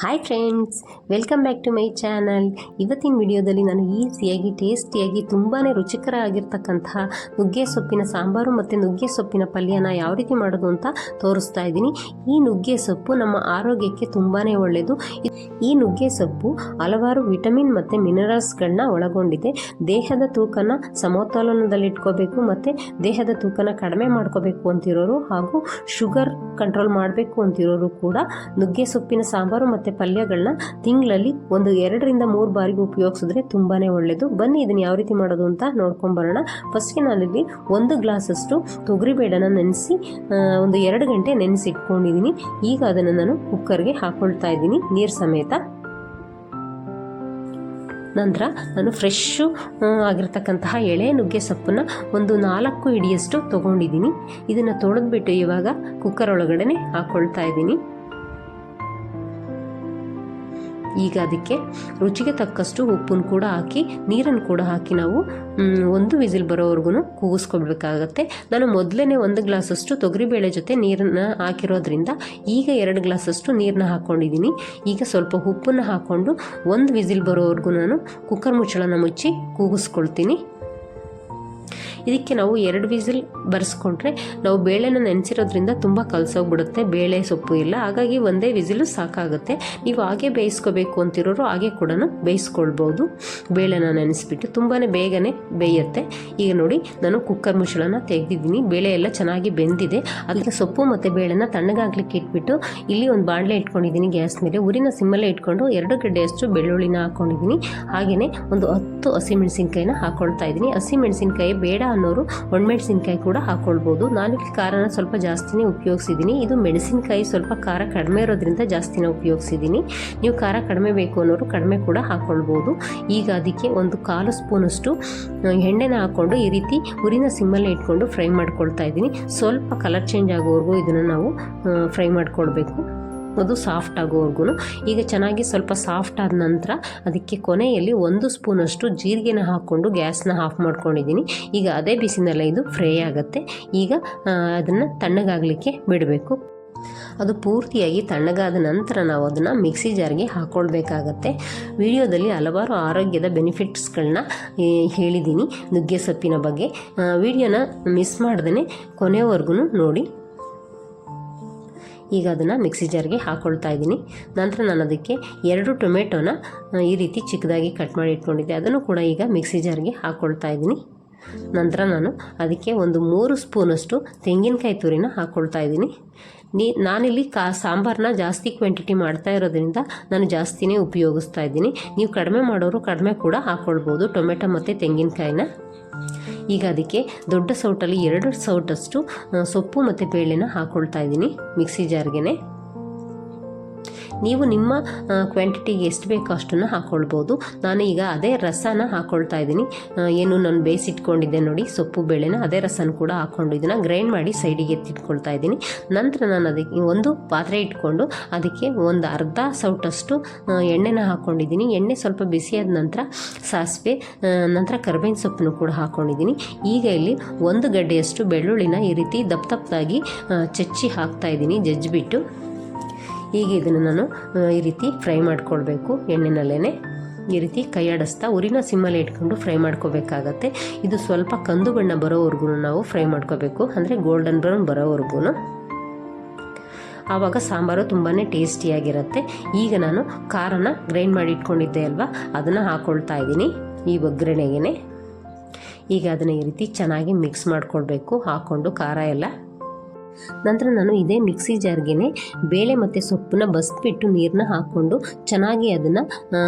Hi friends, welcome back to my channel. ಇವತ್ತಿನ ವಿಡಿಯೋದಲ್ಲಿ ನಾನು ಈಸಿಯಾಗಿ ಟೇಸ್ಟಿಯಾಗಿ ತುಂಬಾ ರುಚಿಕರ ಆಗಿರ್ತಕ್ಕಂತಹ ನುಗ್ಗೆ ಸೊಪ್ಪಿನ ಸಾಂಬಾರು ಮತ್ತು ನುಗ್ಗೆ ಸೊಪ್ಪಿನ ಪಲ್ಯನ ಯಾವ ರೀತಿ ಮಾಡೋದು ಅಂತ ತೋರಿಸ್ತಾ ಇದ್ದೀನಿ. ಈ ನುಗ್ಗೆ ಸೊಪ್ಪು ನಮ್ಮ ಆರೋಗ್ಯಕ್ಕೆ ತುಂಬಾ ಒಳ್ಳೆಯದು. ಈ ನುಗ್ಗೆ ಸೊಪ್ಪು ಹಲವಾರು ವಿಟಮಿನ್ ಮತ್ತು ಮಿನರಲ್ಸ್ಗಳನ್ನ ಒಳಗೊಂಡಿದೆ. ದೇಹದ ತೂಕನ ಸಮತೋಲನದಲ್ಲಿಟ್ಕೋಬೇಕು ಮತ್ತು ದೇಹದ ತೂಕನ ಕಡಿಮೆ ಮಾಡ್ಕೋಬೇಕು ಅಂತಿರೋರು ಹಾಗೂ ಶುಗರ್ ಕಂಟ್ರೋಲ್ ಮಾಡಬೇಕು ಅಂತಿರೋರು ಕೂಡ ನುಗ್ಗೆ ಸೊಪ್ಪಿನ ಸಾಂಬಾರು ಮತ್ತು ಪಲ್ಯಗಳನ್ನ ತಿಂಗಳಲ್ಲಿ 2-3 ಬಾರಿಗೆ ಉಪಯೋಗಿಸಿದ್ರೆ ತುಂಬಾ ಒಳ್ಳೆಯದು. ಬನ್ನಿ ಇದನ್ನು ಯಾವ ರೀತಿ ಮಾಡೋದು ಅಂತ ನೋಡ್ಕೊಂಬರೋಣ. ಫಸ್ಟ್ಗೆ ನಾನಿಲ್ಲಿ 1 ಗ್ಲಾಸಷ್ಟು ತೊಗರಿಬೇಳೆನ ನೆನೆಸಿ 2 ಗಂಟೆ ನೆನೆಸಿಟ್ಕೊಂಡಿದ್ದೀನಿ. ಈಗ ಅದನ್ನು ನಾನು ಕುಕ್ಕರ್ಗೆ ಹಾಕ್ಕೊಳ್ತಾ ಇದ್ದೀನಿ ನೀರು ಸಮೇತ. ನಂತರ ನಾನು ಫ್ರೆಶ್ಶು ಆಗಿರ್ತಕ್ಕಂತಹ ಎಳೆ ನುಗ್ಗೆ ಸೊಪ್ಪನ್ನು 4 ಹಿಡಿಯಷ್ಟು ತೊಗೊಂಡಿದ್ದೀನಿ. ಇದನ್ನು ತೊಳೆದ್ಬಿಟ್ಟು ಇವಾಗ ಕುಕ್ಕರ್ ಒಳಗಡೆ ಹಾಕ್ಕೊಳ್ತಾ ಇದ್ದೀನಿ. ಈಗ ಅದಕ್ಕೆ ರುಚಿಗೆ ತಕ್ಕಷ್ಟು ಉಪ್ಪನ್ನು ಕೂಡ ಹಾಕಿ ನೀರನ್ನು ಕೂಡ ಹಾಕಿ ನಾವು 1 ವಿಸಿಲ್ ಬರೋವರೆಗೂ ಕೂಗಿಸ್ಕೊಳ್ಬೇಕಾಗತ್ತೆ. ನಾನು ಮೊದಲೇ 1 ಗ್ಲಾಸಷ್ಟು ತೊಗರಿಬೇಳೆ ಜೊತೆ ನೀರನ್ನು ಹಾಕಿರೋದ್ರಿಂದ ಈಗ 2 ಗ್ಲಾಸಷ್ಟು ನೀರನ್ನ ಹಾಕ್ಕೊಂಡಿದ್ದೀನಿ. ಈಗ ಸ್ವಲ್ಪ ಉಪ್ಪನ್ನು ಹಾಕ್ಕೊಂಡು 1 ವಿಸಿಲ್ ಬರೋವರೆಗೂ ನಾನು ಕುಕ್ಕರ್ ಮುಚ್ಚಳನ ಮುಚ್ಚಿ ಕೂಗಿಸ್ಕೊಳ್ತೀನಿ. ಇದಕ್ಕೆ ನಾವು 2 ವಿಸಿಲ್ ಬರೆಸ್ಕೊಂಡ್ರೆ ನಾವು ಬೇಳೆನ ನೆನೆಸಿರೋದ್ರಿಂದ ತುಂಬ ಕಲಸೋಗ್ಬಿಡುತ್ತೆ, ಬೇಳೆ ಸೊಪ್ಪು ಇಲ್ಲ. ಹಾಗಾಗಿ 1 ವಿಸಿಲು ಸಾಕಾಗುತ್ತೆ. ನೀವು ಹಾಗೆ ಬೇಯಿಸ್ಕೋಬೇಕು ಅಂತಿರೋರು ಹಾಗೆ ಕೂಡ ಬೇಯಿಸ್ಕೊಳ್ಬೋದು. ಬೇಳೆನ ನೆನೆಸ್ಬಿಟ್ಟು ತುಂಬಾ ಬೇಗನೆ ಬೇಯುತ್ತೆ. ಈಗ ನೋಡಿ, ನಾನು ಕುಕ್ಕರ್ ಮುಚ್ಚಳನ ತೆಗೆದಿದ್ದೀನಿ. ಬೇಳೆ ಎಲ್ಲ ಚೆನ್ನಾಗಿ ಬೆಂದಿದೆ. ಅದಕ್ಕೆ ಸೊಪ್ಪು ಮತ್ತು ಬೇಳೆನ ತಣ್ಣಗಾಗ್ಲಿಕ್ಕೆ ಇಟ್ಬಿಟ್ಟು ಇಲ್ಲಿ ಒಂದು ಬಾಣಲೆ ಇಟ್ಕೊಂಡಿದ್ದೀನಿ ಗ್ಯಾಸ್ ಮೇಲೆ. ಉರಿನ ಸಿಮ್ಮಲ್ಲೇ ಇಟ್ಕೊಂಡು 2 ಗಡ್ಡೆಯಷ್ಟು ಬೆಳ್ಳುಳ್ಳಿನ ಹಾಕ್ಕೊಂಡಿದ್ದೀನಿ. ಹಾಗೆಯೇ ಒಂದು 10 ಹಸಿಮೆಣಸಿನ್ಕಾಯಿನ ಹಾಕ್ಕೊಳ್ತಾ ಇದ್ದೀನಿ. ಹಸಿಮೆಣಸಿನ್ಕಾಯಿ ಬೇಡ ಅನ್ನೋರು ಒಣಮೆಣಸಿನ್ಕಾಯಿ ಕೂಡ ಹಾಕ್ಕೊಳ್ಬೋದು. ನಾನು ಖಾರನ ಸ್ವಲ್ಪ ಜಾಸ್ತಿನೇ ಉಪಯೋಗಿಸಿದ್ದೀನಿ. ಇದು ಮೆಣಸಿನ್ಕಾಯಿ ಸ್ವಲ್ಪ ಖಾರ ಕಡಿಮೆ ಇರೋದ್ರಿಂದ ಜಾಸ್ತಿನೇ ಉಪಯೋಗಿಸಿದ್ದೀನಿ. ನೀವು ಖಾರ ಕಡಿಮೆ ಬೇಕು ಅನ್ನೋರು ಕಡಿಮೆ ಕೂಡ ಹಾಕ್ಕೊಳ್ಬೋದು. ಈಗ ಅದಕ್ಕೆ 1/4 ಸ್ಪೂನಷ್ಟು ಎಣ್ಣೆನ ಹಾಕ್ಕೊಂಡು ಈ ರೀತಿ ಉರಿನ ಸಿಮ್ಮಲ್ಲೇ ಇಟ್ಕೊಂಡು ಫ್ರೈ ಮಾಡ್ಕೊಳ್ತಾ ಇದ್ದೀನಿ. ಸ್ವಲ್ಪ ಕಲರ್ ಚೇಂಜ್ ಆಗೋವರೆಗೂ ಇದನ್ನು ನಾವು ಫ್ರೈ ಮಾಡ್ಕೊಳ್ಬೇಕು, ಅದು ಸಾಫ್ಟ್ ಆಗೋವರೆಗೂ. ಈಗ ಚೆನ್ನಾಗಿ ಸ್ವಲ್ಪ ಸಾಫ್ಟ್ ಆದ ನಂತರ ಅದಕ್ಕೆ ಕೊನೆಯಲ್ಲಿ 1 ಸ್ಪೂನಷ್ಟು ಜೀರಿಗೆನ ಹಾಕ್ಕೊಂಡು ಗ್ಯಾಸ್ನ ಆಫ್ ಮಾಡ್ಕೊಂಡಿದ್ದೀನಿ. ಈಗ ಅದೇ ಬಿಸಿನಲ್ಲೇ ಇದು ಫ್ರೈ ಆಗುತ್ತೆ. ಈಗ ಅದನ್ನು ತಣ್ಣಗಾಗಲಿಕ್ಕೆ ಬಿಡಬೇಕು. ಅದು ಪೂರ್ತಿಯಾಗಿ ತಣ್ಣಗಾದ ನಂತರ ನಾವು ಅದನ್ನು ಮಿಕ್ಸಿ ಜಾರ್ಗೆ ಹಾಕ್ಕೊಳ್ಬೇಕಾಗತ್ತೆ. ವಿಡಿಯೋದಲ್ಲಿ ಹಲವಾರು ಆರೋಗ್ಯದ ಬೆನಿಫಿಟ್ಸ್ಗಳನ್ನ ಹೇಳಿದ್ದೀನಿ ನುಗ್ಗೆ ಸೊಪ್ಪಿನ ಬಗ್ಗೆ. ವಿಡಿಯೋನ ಮಿಸ್ ಮಾಡ್ದೇ ಕೊನೆವರೆಗೂ ನೋಡಿ. ಈಗ ಅದನ್ನು ಮಿಕ್ಸಿ ಜಾರ್ಗೆ ಹಾಕ್ಕೊಳ್ತಾ ಇದ್ದೀನಿ. ನಂತರ ನಾನು ಅದಕ್ಕೆ 2 ಟೊಮೆಟೊನ ಈ ರೀತಿ ಚಿಕ್ಕದಾಗಿ ಕಟ್ ಮಾಡಿ ಇಟ್ಕೊಂಡಿದ್ದೆ, ಅದನ್ನು ಕೂಡ ಈಗ ಮಿಕ್ಸಿ ಜಾರ್ಗೆ ಹಾಕ್ಕೊಳ್ತಾ ಇದ್ದೀನಿ. ನಂತರ ನಾನು ಅದಕ್ಕೆ 3 ಸ್ಪೂನಷ್ಟು ತೆಂಗಿನಕಾಯಿ ತುರಿನ ಹಾಕ್ಕೊಳ್ತಾ ಇದ್ದೀನಿ. ನಾನಿಲ್ಲಿ ಸಾಂಬಾರನ್ನ ಜಾಸ್ತಿ ಕ್ವಾಂಟಿಟಿ ಮಾಡ್ತಾ ಇರೋದ್ರಿಂದ ನಾನು ಜಾಸ್ತಿನೇ ಉಪಯೋಗಿಸ್ತಾ ಇದ್ದೀನಿ. ನೀವು ಕಡಿಮೆ ಮಾಡೋರು ಕಡಿಮೆ ಕೂಡ ಹಾಕ್ಕೊಳ್ಬೋದು ಟೊಮೆಟೊ ಮತ್ತು ತೆಂಗಿನಕಾಯಿನ. ಈಗ ಅದಕ್ಕೆ ದೊಡ್ಡ ಸೌಟಲ್ಲಿ 2 ಸೌಟಷ್ಟು ಸೊಪ್ಪು ಮತ್ತು ಬೇಳೆನ ಹಾಕ್ಕೊಳ್ತಾ ಇದ್ದೀನಿ ಮಿಕ್ಸಿ ಜಾರ್ಗೆ. ನೀವು ನಿಮ್ಮ ಕ್ವಾಂಟಿಟಿಗೆ ಎಷ್ಟು ಬೇಕೋ ಅಷ್ಟನ್ನು ಹಾಕ್ಕೊಳ್ಬೋದು. ನಾನು ಈಗ ಅದೇ ರಸನ ಹಾಕ್ಕೊಳ್ತಾ ಇದ್ದೀನಿ. ಏನು ನಾನು ಬೇಯಿಸಿಟ್ಕೊಂಡಿದ್ದೆ ನೋಡಿ ಸೊಪ್ಪು ಬೇಳೆನ, ಅದೇ ರಸನ ಕೂಡ ಹಾಕ್ಕೊಂಡು ಇದನ್ನು ಗ್ರೈಂಡ್ ಮಾಡಿ ಸೈಡಿಗೆ ಎತ್ತಿಟ್ಕೊಳ್ತಾ ಇದ್ದೀನಿ. ನಂತರ ನಾನು ಅದಕ್ಕೆ ಒಂದು ಪಾತ್ರೆ ಇಟ್ಕೊಂಡು ಅದಕ್ಕೆ ಒಂದು ಅರ್ಧ ಸೌಟಷ್ಟು ಎಣ್ಣೆನ ಹಾಕ್ಕೊಂಡಿದ್ದೀನಿ. ಎಣ್ಣೆ ಸ್ವಲ್ಪ ಬಿಸಿಯಾದ ನಂತರ ಸಾಸಿವೆ, ನಂತರ ಕರಿಬೇವಿನ ಸೊಪ್ಪನ್ನು ಕೂಡ ಹಾಕ್ಕೊಂಡಿದ್ದೀನಿ. ಈಗ ಇಲ್ಲಿ 1 ಗಡ್ಡೆಯಷ್ಟು ಬೆಳ್ಳುಳ್ಳಿನ ಈ ರೀತಿ ದಪ್ಪದಾಗಿ ಚಚ್ಚಿ ಹಾಕ್ತಾ ಇದ್ದೀನಿ, ಜಜ್ಜಿಬಿಟ್ಟು. ಈಗ ಇದನ್ನು ನಾನು ಈ ರೀತಿ ಫ್ರೈ ಮಾಡ್ಕೊಳ್ಬೇಕು ಎಣ್ಣೆನಲ್ಲೇ. ಈ ರೀತಿ ಕೈ ಆಡಿಸ್ತಾ ಉರಿನ ಸಿಮ್ಮಲ್ಲಿ ಇಟ್ಕೊಂಡು ಫ್ರೈ ಮಾಡ್ಕೋಬೇಕಾಗತ್ತೆ. ಇದು ಸ್ವಲ್ಪ ಕಂದು ಬಣ್ಣ ಬರೋವರೆಗೂ ನಾವು ಫ್ರೈ ಮಾಡ್ಕೋಬೇಕು, ಅಂದರೆ ಗೋಲ್ಡನ್ ಬ್ರೌನ್ ಬರೋವರೆಗೂ. ಆವಾಗ ಸಾಂಬಾರು ತುಂಬಾ ಟೇಸ್ಟಿಯಾಗಿರುತ್ತೆ. ಈಗ ನಾನು ಖಾರನ ಗ್ರೈಂಡ್ ಮಾಡಿ ಇಟ್ಕೊಂಡಿದ್ದೆ ಅಲ್ವಾ, ಅದನ್ನು ಹಾಕ್ಕೊಳ್ತಾ ಇದ್ದೀನಿ ಈ ಒಗ್ಗರಣೆಗೆ. ಈಗ ಅದನ್ನು ಈ ರೀತಿ ಚೆನ್ನಾಗಿ ಮಿಕ್ಸ್ ಮಾಡ್ಕೊಳ್ಬೇಕು ಹಾಕ್ಕೊಂಡು ಖಾರ ಎಲ್ಲ. ನಂತರ ನಾನು ಇದೇ ಮಿಕ್ಸಿ ಜಾರ್ಗೆ ಬೇಳೆ ಮತ್ತು ಸೊಪ್ಪನ್ನ ಬಸ್ಬಿಟ್ಟು ನೀರನ್ನ ಹಾಕ್ಕೊಂಡು ಚೆನ್ನಾಗಿ ಅದನ್ನು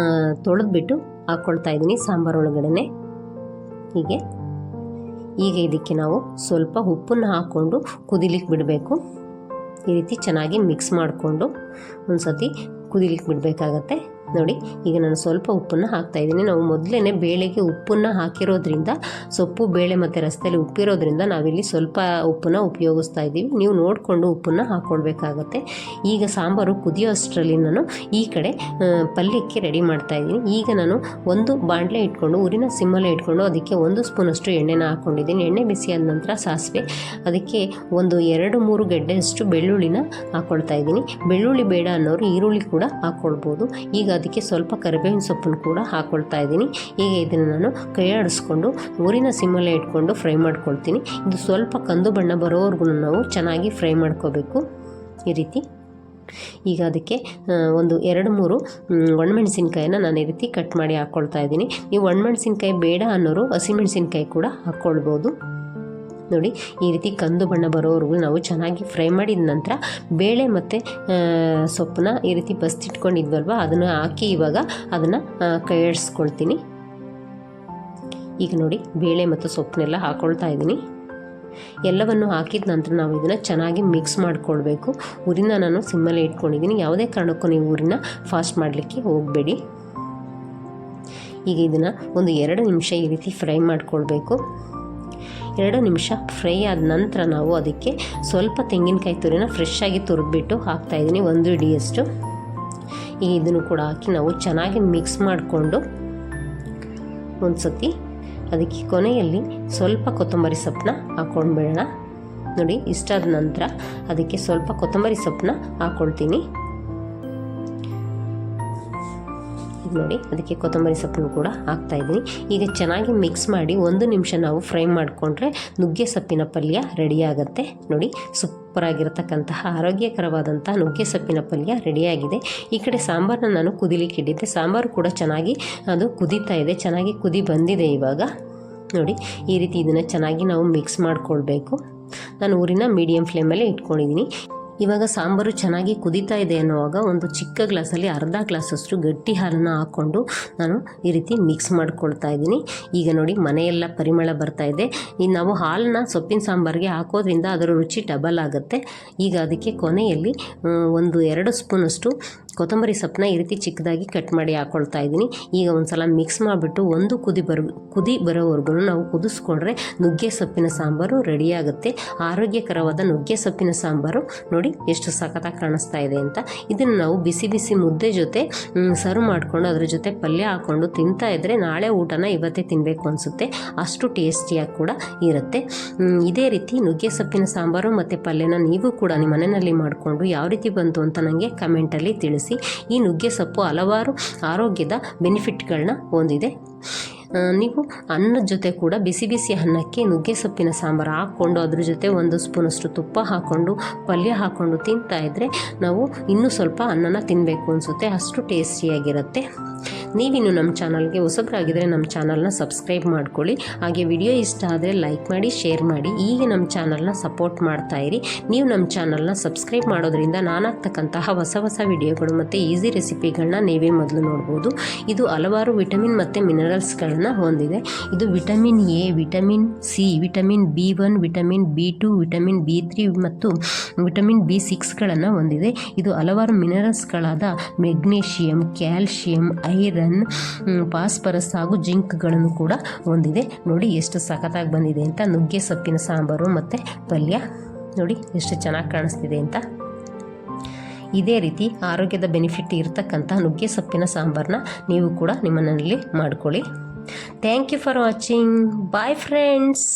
ತೊಳೆದ್ಬಿಟ್ಟು ಹಾಕ್ಕೊಳ್ತಾ ಇದ್ದೀನಿ ಸಾಂಬಾರು ಒಳಗಡೆ. ಈಗ ಇದಕ್ಕೆ ನಾವು ಸ್ವಲ್ಪ ಉಪ್ಪನ್ನು ಹಾಕ್ಕೊಂಡು ಕುದಿಲಿಕ್ಕೆ ಬಿಡಬೇಕು. ಈ ರೀತಿ ಚೆನ್ನಾಗಿ ಮಿಕ್ಸ್ ಮಾಡಿಕೊಂಡು ಒಂದು ಸತಿ ಕುದಿಲಿಕ್ಕೆ ಬಿಡಬೇಕಾಗತ್ತೆ. ನೋಡಿ ಈಗ ನಾನು ಸ್ವಲ್ಪ ಉಪ್ಪನ್ನು ಹಾಕ್ತಾಯಿದ್ದೀನಿ. ನಾವು ಮೊದಲೇ ಬೇಳೆಗೆ ಉಪ್ಪನ್ನು ಹಾಕಿರೋದ್ರಿಂದ, ಸೊಪ್ಪು ಬೇಳೆ ಮತ್ತು ರಸದಲ್ಲಿ ಉಪ್ಪಿರೋದ್ರಿಂದ ನಾವಿಲ್ಲಿ ಸ್ವಲ್ಪ ಉಪ್ಪನ್ನು ಉಪಯೋಗಿಸ್ತಾ ಇದ್ದೀವಿ. ನೀವು ನೋಡಿಕೊಂಡು ಉಪ್ಪನ್ನು ಹಾಕ್ಕೊಳ್ಬೇಕಾಗತ್ತೆ. ಈಗ ಸಾಂಬಾರು ಕುದಿಯೋ ಅಷ್ಟರಲ್ಲಿ ನಾನು ಈ ಕಡೆ ಪಲ್ಯಕ್ಕೆ ರೆಡಿ ಮಾಡ್ತಾಯಿದ್ದೀನಿ. ಈಗ ನಾನು ಒಂದು ಬಾಣಲೆ ಇಟ್ಕೊಂಡು ಊರಿನ ಸಿಮ್ಮಲ್ಲೇ ಇಟ್ಕೊಂಡು ಅದಕ್ಕೆ 1 ಸ್ಪೂನಷ್ಟು ಎಣ್ಣೆನ ಹಾಕ್ಕೊಂಡಿದ್ದೀನಿ. ಎಣ್ಣೆ ಬಿಸಿಯಾದ ನಂತರ ಸಾಸಿವೆ, ಅದಕ್ಕೆ ಒಂದು 2-3 ಗೆಡ್ಡೆಯಷ್ಟು ಬೆಳ್ಳುಳ್ಳಿನ ಹಾಕ್ಕೊಳ್ತಾ ಇದ್ದೀನಿ. ಬೆಳ್ಳುಳ್ಳಿ ಬೇಡ ಅನ್ನೋರು ಈರುಳ್ಳಿ ಕೂಡ ಹಾಕ್ಕೊಳ್ಬೋದು. ಈಗ ಅದಕ್ಕೆ ಸ್ವಲ್ಪ ಕರಿಬೇವಿನ ಸೊಪ್ಪನ್ನು ಕೂಡ ಹಾಕ್ಕೊಳ್ತಾ ಇದ್ದೀನಿ. ಈಗ ಇದನ್ನು ನಾನು ಕೈ ಆಡಿಸ್ಕೊಂಡು ಊರಿನ ಸಿಮ್ಮಲ್ಲೇ ಇಟ್ಕೊಂಡು ಫ್ರೈ ಮಾಡ್ಕೊಳ್ತೀನಿ. ಇದು ಸ್ವಲ್ಪ ಕಂದು ಬಣ್ಣ ಬರೋವರೆಗೂ ನಾವು ಚೆನ್ನಾಗಿ ಫ್ರೈ ಮಾಡ್ಕೋಬೇಕು ಈ ರೀತಿ. ಈಗ ಅದಕ್ಕೆ ಒಂದು 2-3 ಒಣಮೆಣಸಿನ್ಕಾಯಿನ ನಾನು ಈ ರೀತಿ ಕಟ್ ಮಾಡಿ ಹಾಕ್ಕೊಳ್ತಾ ಇದ್ದೀನಿ. ನೀವು ಒಣಮೆಣಸಿನ್ಕಾಯಿ ಬೇಡ ಅನ್ನೋರು ಹಸಿಮೆಣಸಿನ್ಕಾಯಿ ಕೂಡ ಹಾಕ್ಕೊಳ್ಬೋದು. ನೋಡಿ ಈ ರೀತಿ ಕಂದು ಬಣ್ಣ ಬರೋವರೆಗೂ ನಾವು ಚೆನ್ನಾಗಿ ಫ್ರೈ ಮಾಡಿದ ನಂತರ ಬೇಳೆ ಮತ್ತು ಸೊಪ್ಪನ್ನ ಈ ರೀತಿ ಬಸ್ತಿಟ್ಕೊಂಡಿದ್ವಲ್ವ ಅದನ್ನು ಹಾಕಿ ಇವಾಗ ಅದನ್ನು ಕೈ ಆಡಿಸ್ಕೊಳ್ತೀನಿ. ಈಗ ನೋಡಿ ಬೇಳೆ ಮತ್ತು ಸೊಪ್ಪನ್ನೆಲ್ಲ ಹಾಕ್ಕೊಳ್ತಾ ಇದ್ದೀನಿ. ಎಲ್ಲವನ್ನು ಹಾಕಿದ ನಂತರ ನಾವು ಇದನ್ನು ಚೆನ್ನಾಗಿ ಮಿಕ್ಸ್ ಮಾಡಿಕೊಳ್ಬೇಕು. ಊರಿನ ನಾನು ಸಿಮ್ಮಲ್ಲೇ ಇಟ್ಕೊಂಡಿದ್ದೀನಿ. ಯಾವುದೇ ಕಾರಣಕ್ಕೂ ನೀವು ಊರಿನ ಫಾಸ್ಟ್ ಮಾಡಲಿಕ್ಕೆ ಹೋಗಬೇಡಿ. ಈಗ ಇದನ್ನು ಒಂದು 2 ನಿಮಿಷ ಈ ರೀತಿ ಫ್ರೈ ಮಾಡಿಕೊಳ್ಬೇಕು. 2 ನಿಮಿಷ ಫ್ರೈ ಆದ ನಂತರ ನಾವು ಅದಕ್ಕೆ ಸ್ವಲ್ಪ ತೆಂಗಿನಕಾಯಿ ತುರಿನ ಫ್ರೆಶ್ ಆಗಿ ತುರಿದ್ಬಿಟ್ಟು ಹಾಕ್ತಾಯಿದ್ದೀನಿ, 1 ಹಿಡಿಯಷ್ಟು. ಈಗ ಇದನ್ನು ಕೂಡ ಹಾಕಿ ನಾವು ಚೆನ್ನಾಗಿ ಮಿಕ್ಸ್ ಮಾಡಿಕೊಂಡು ಒಂದು ಸತಿ ಅದಕ್ಕೆ ಕೊನೆಯಲ್ಲಿ ಸ್ವಲ್ಪ ಕೊತ್ತಂಬರಿ ಸೊಪ್ಪನ್ನ ಹಾಕ್ಕೊಂಡ್ಬಿಡೋಣ. ನೋಡಿ ಇಷ್ಟಾದ ನಂತರ ಅದಕ್ಕೆ ಸ್ವಲ್ಪ ಕೊತ್ತಂಬರಿ ಸೊಪ್ಪನ್ನ ಹಾಕ್ಕೊಳ್ತೀನಿ. ನೋಡಿ ಅದಕ್ಕೆ ಕೊತ್ತಂಬರಿ ಸೊಪ್ಪನ್ನು ಕೂಡ ಹಾಕ್ತಾಯಿದ್ದೀನಿ. ಈಗ ಚೆನ್ನಾಗಿ ಮಿಕ್ಸ್ ಮಾಡಿ 1 ನಿಮಿಷ ನಾವು ಫ್ರೈ ಮಾಡಿಕೊಂಡ್ರೆ ನುಗ್ಗೆ ಸೊಪ್ಪಿನ ಪಲ್ಯ ರೆಡಿಯಾಗುತ್ತೆ. ನೋಡಿ ಸೂಪರಾಗಿರ್ತಕ್ಕಂತಹ ಆರೋಗ್ಯಕರವಾದಂತಹ ನುಗ್ಗೆ ಸೊಪ್ಪಿನ ಪಲ್ಯ ರೆಡಿಯಾಗಿದೆ. ಈ ಕಡೆ ಸಾಂಬಾರನ್ನ ನಾನು ಕುದಿಲಿಕ್ಕೆ ಇಟ್ಟಿದ್ದೆ. ಸಾಂಬಾರು ಕೂಡ ಚೆನ್ನಾಗಿ ಅದು ಕುದೀತಾ ಇದೆ, ಚೆನ್ನಾಗಿ ಕುದಿ ಬಂದಿದೆ. ಇವಾಗ ನೋಡಿ ಈ ರೀತಿ ಇದನ್ನು ಚೆನ್ನಾಗಿ ನಾವು ಮಿಕ್ಸ್ ಮಾಡಿಕೊಳ್ಬೇಕು. ನಾನು ಊರಿನ ಮೀಡಿಯಮ್ ಫ್ಲೇಮಲ್ಲೇ ಇಟ್ಕೊಂಡಿದ್ದೀನಿ. ಇವಾಗ ಸಾಂಬಾರು ಚೆನ್ನಾಗಿ ಕುದೀತಾ ಇದೆ ಅನ್ನುವಾಗ ಒಂದು ಚಿಕ್ಕ ಗ್ಲಾಸಲ್ಲಿ ಅರ್ಧ ಗ್ಲಾಸಷ್ಟು ಗಟ್ಟಿ ಹಾಲನ್ನು ಹಾಕ್ಕೊಂಡು ನಾನು ಈ ರೀತಿ ಮಿಕ್ಸ್ ಮಾಡ್ಕೊಳ್ತಾ ಇದ್ದೀನಿ. ಈಗ ನೋಡಿ ಮನೆಯೆಲ್ಲ ಪರಿಮಳ ಬರ್ತಾ ಇದೆ. ಇನ್ನು ನಾವು ಹಾಲನ್ನ ಸೊಪ್ಪಿನ ಸಾಂಬಾರಿಗೆ ಹಾಕೋದ್ರಿಂದ ಅದರ ರುಚಿ ಡಬಲ್ ಆಗುತ್ತೆ. ಈಗ ಅದಕ್ಕೆ ಕೊನೆಯಲ್ಲಿ 1-2 ಸ್ಪೂನಷ್ಟು ಕೊತ್ತಂಬರಿ ಸೊಪ್ಪನ್ನ ಈ ರೀತಿ ಚಿಕ್ಕದಾಗಿ ಕಟ್ ಮಾಡಿ ಹಾಕ್ಕೊಳ್ತಾ ಇದ್ದೀನಿ. ಈಗ ಒಂದು ಸಲ ಮಿಕ್ಸ್ ಮಾಡಿಬಿಟ್ಟು ಒಂದು ಕುದಿ ಬರೋವರೆಗೂ ನಾವು ಕುದಿಸ್ಕೊಂಡ್ರೆ ನುಗ್ಗೆ ಸೊಪ್ಪಿನ ಸಾಂಬಾರು ರೆಡಿಯಾಗುತ್ತೆ. ಆರೋಗ್ಯಕರವಾದ ನುಗ್ಗೆ ಸೊಪ್ಪಿನ ಸಾಂಬಾರು ನೋಡಿ ಎಷ್ಟು ಸಖತ್ತಾಗಿ ಕಾಣಿಸ್ತಾ ಇದೆ ಅಂತ. ಇದನ್ನು ನಾವು ಬಿಸಿ ಬಿಸಿ ಮುದ್ದೆ ಜೊತೆ ಸರ್ವ್ ಮಾಡಿಕೊಂಡು ಅದರ ಜೊತೆ ಪಲ್ಯ ಹಾಕ್ಕೊಂಡು ತಿಂತಾ ಇದ್ದರೆ ನಾಳೆ ಊಟನ ಇವತ್ತೇ ತಿನ್ನಬೇಕು ಅನಿಸುತ್ತೆ, ಅಷ್ಟು ಟೇಸ್ಟಿಯಾಗಿ ಕೂಡ ಇರುತ್ತೆ. ಇದೇ ರೀತಿ ನುಗ್ಗೆ ಸೊಪ್ಪಿನ ಸಾಂಬಾರು ಮತ್ತು ಪಲ್ಯನ ನೀವು ಕೂಡ ನಿಮ್ಮ ಮನೆಯಲ್ಲಿ ಮಾಡಿಕೊಂಡು ಯಾವ ರೀತಿ ಬಂತು ಅಂತ ನನಗೆ ಕಮೆಂಟಲ್ಲಿ ತಿಳಿಸಿ. ಈ ನುಗ್ಗೆ ಸೊಪ್ಪು ಹಲವಾರು ಆರೋಗ್ಯದ ಬೆನಿಫಿಟ್ಗಳನ್ನ ಹೊಂದಿದೆ. ನೀವು ಅನ್ನದ ಜೊತೆ ಕೂಡ ಬಿಸಿ ಬಿಸಿ ಅನ್ನಕ್ಕೆ ನುಗ್ಗೆ ಸೊಪ್ಪಿನ ಸಾಂಬಾರು ಹಾಕ್ಕೊಂಡು ಅದ್ರ ಜೊತೆ 1 ಸ್ಪೂನಷ್ಟು ತುಪ್ಪ ಹಾಕ್ಕೊಂಡು ಪಲ್ಯ ಹಾಕ್ಕೊಂಡು ತಿಂತಾ ಇದ್ದರೆ ನಾವು ಇನ್ನೂ ಸ್ವಲ್ಪ ಅನ್ನನ ತಿನ್ನಬೇಕು ಅನಿಸುತ್ತೆ, ಅಷ್ಟು ಟೇಸ್ಟಿಯಾಗಿರುತ್ತೆ. ನೀವಿನ್ನು ನಮ್ಮ ಚಾನಲ್ಗೆ ಹೊಸಬರಾಗಿದ್ದರೆ ನಮ್ಮ ಚಾನಲ್ನ ಸಬ್ಸ್ಕ್ರೈಬ್ ಮಾಡ್ಕೊಳ್ಳಿ. ಹಾಗೆ ವಿಡಿಯೋ ಇಷ್ಟ ಆದರೆ ಲೈಕ್ ಮಾಡಿ, ಶೇರ್ ಮಾಡಿ. ಹೀಗೆ ನಮ್ಮ ಚಾನಲ್ನ ಸಪೋರ್ಟ್ ಮಾಡ್ತಾಯಿರಿ. ನೀವು ನಮ್ಮ ಚಾನಲ್ನ ಸಬ್ಸ್ಕ್ರೈಬ್ ಮಾಡೋದ್ರಿಂದ ನಾನಾಗ್ತಕ್ಕಂತಹ ಹೊಸ ವಿಡಿಯೋಗಳು ಮತ್ತು ಈಸಿ ರೆಸಿಪಿಗಳನ್ನ ನೀವೇ ಮೊದಲು ನೋಡ್ಬೋದು. ಇದು ಹಲವಾರು ವಿಟಮಿನ್ ಮತ್ತು ಮಿನರಲ್ಸ್ಗಳನ್ನು ಹೊಂದಿದೆ. ಇದು vitamin A, vitamin C, vitamin B1, vitamin B2, vitamin B3 ಮತ್ತು ವಿಟಮಿನ್ B6ಗಳನ್ನು ಹೊಂದಿದೆ. ಇದು ಹಲವಾರು ಮಿನರಲ್ಸ್ಗಳಾದ ಮೆಗ್ನೀಷಿಯಂ, ಕ್ಯಾಲ್ಶಿಯಂ, ಐರನ್, ಫಾಸ್ಫರಸ್ ಹಾಗೂ ಜಿಂಕ್ಗಳನ್ನು ಕೂಡ ಹೊಂದಿದೆ. ನೋಡಿ ಎಷ್ಟು ಸಖತ್ತಾಗಿ ಬಂದಿದೆ ಅಂತ ನುಗ್ಗೆ ಸೊಪ್ಪಿನ ಸಾಂಬಾರು ಮತ್ತು ಪಲ್ಯ. ನೋಡಿ ಎಷ್ಟು ಚೆನ್ನಾಗಿ ಕಾಣಿಸ್ತಿದೆ ಅಂತ. ಇದೇ ರೀತಿ ಆರೋಗ್ಯದ ಬೆನಿಫಿಟ್ ಇರತಕ್ಕಂಥ ನುಗ್ಗೆ ಸೊಪ್ಪಿನ ಸಾಂಬಾರನ್ನ ನೀವು ಕೂಡ ನಿಮ್ಮ ಮನೆಯಲ್ಲಿ ಮಾಡ್ಕೊಳ್ಳಿ. Thank you for watching. Bye friends.